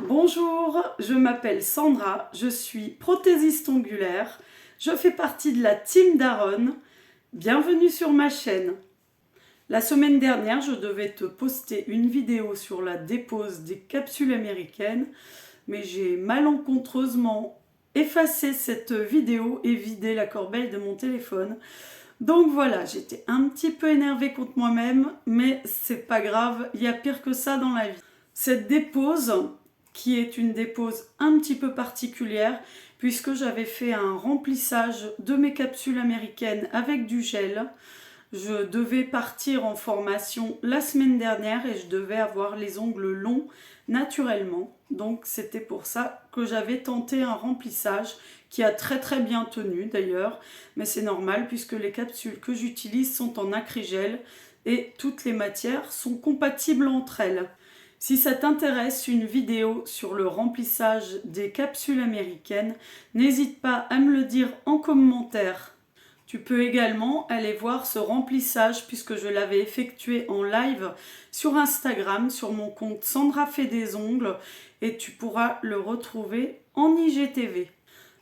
Bonjour, je m'appelle Sandra, je suis prothésiste ongulaire, je fais partie de la team d'Aaron. Bienvenue sur ma chaîne. La semaine dernière, je devais te poster une vidéo sur la dépose des capsules américaines, mais j'ai malencontreusement effacé cette vidéo et vidé la corbeille de mon téléphone. Donc voilà, j'étais un petit peu énervée contre moi-même, mais c'est pas grave, il y a pire que ça dans la vie. Cette dépose, qui est une dépose un petit peu particulière, puisque j'avais fait un remplissage de mes capsules américaines avec du gel. Je devais partir en formation la semaine dernière et je devais avoir les ongles longs naturellement. Donc c'était pour ça que j'avais tenté un remplissage qui a très bien tenu d'ailleurs. Mais c'est normal puisque les capsules que j'utilise sont en acrygel et toutes les matières sont compatibles entre elles. Si ça t'intéresse, une vidéo sur le remplissage des capsules américaines, n'hésite pas à me le dire en commentaire. Tu peux également aller voir ce remplissage puisque je l'avais effectué en live sur Instagram, sur mon compte Sandra fait des ongles, et tu pourras le retrouver en IGTV.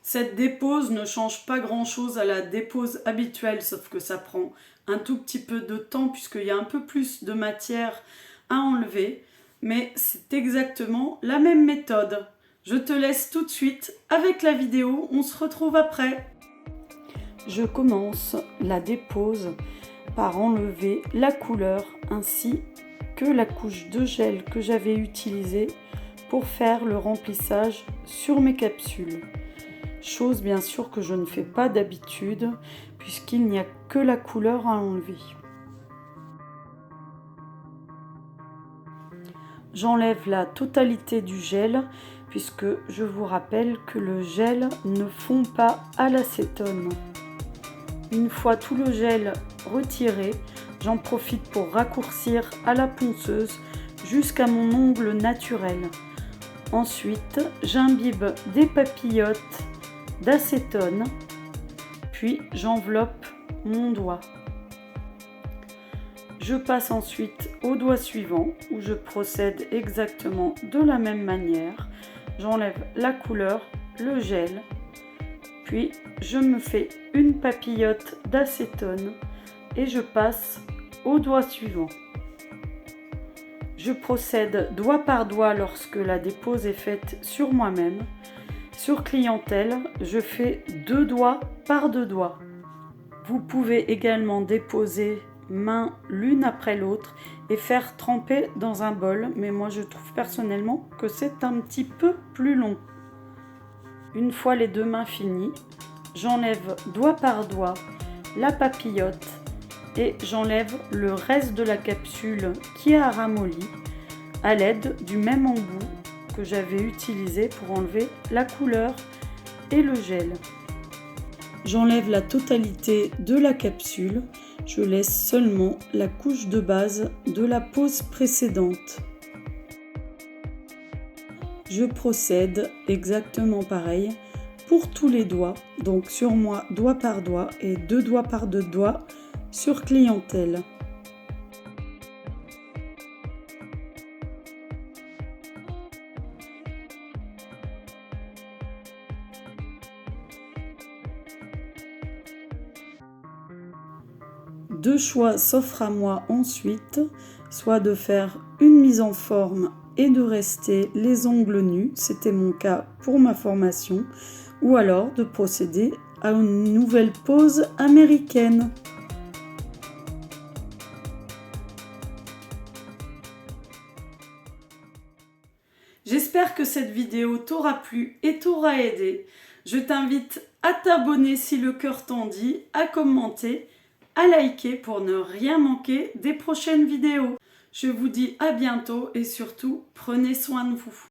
Cette dépose ne change pas grand chose à la dépose habituelle, sauf que ça prend un tout petit peu de temps puisqu'il y a un peu plus de matière à enlever. Mais c'est exactement la même méthode. Je te laisse tout de suite avec la vidéo, on se retrouve après. Je commence la dépose par enlever la couleur ainsi que la couche de gel que j'avais utilisée pour faire le remplissage sur mes capsules. Chose bien sûr que je ne fais pas d'habitude puisqu'il n'y a que la couleur à enlever. J'enlève la totalité du gel puisque je vous rappelle que le gel ne fond pas à l'acétone. Une fois tout le gel retiré, j'en profite pour raccourcir à la ponceuse jusqu'à mon ongle naturel. Ensuite, j'imbibe des papillotes d'acétone, puis j'enveloppe mon doigt. Je passe ensuite au doigt suivant où je procède exactement de la même manière. J'enlève la couleur, le gel, puis je me fais une papillote d'acétone et je passe au doigt suivant. Je procède doigt par doigt lorsque la dépose est faite sur moi-même. Sur clientèle, je fais 2 doigts par 2 doigts. Vous pouvez également déposer main l'une après l'autre et faire tremper dans un bol, mais moi je trouve personnellement que c'est un petit peu plus long. Une fois les 2 mains finies, j'enlève doigt par doigt la papillote et j'enlève le reste de la capsule qui a ramolli à l'aide du même embout que j'avais utilisé pour enlever la couleur et le gel. J'enlève la totalité de la capsule, je laisse seulement la couche de base de la pose précédente. Je procède exactement pareil pour tous les doigts, donc sur moi doigt par doigt et 2 doigts par 2 doigts sur clientèle. Deux choix s'offrent à moi ensuite, soit de faire une mise en forme et de rester les ongles nus, c'était mon cas pour ma formation, ou alors de procéder à une nouvelle pose américaine. J'espère que cette vidéo t'aura plu et t'aura aidé. Je t'invite à t'abonner si le cœur t'en dit, à commenter, à liker pour ne rien manquer des prochaines vidéos. Je vous dis à bientôt et surtout, prenez soin de vous.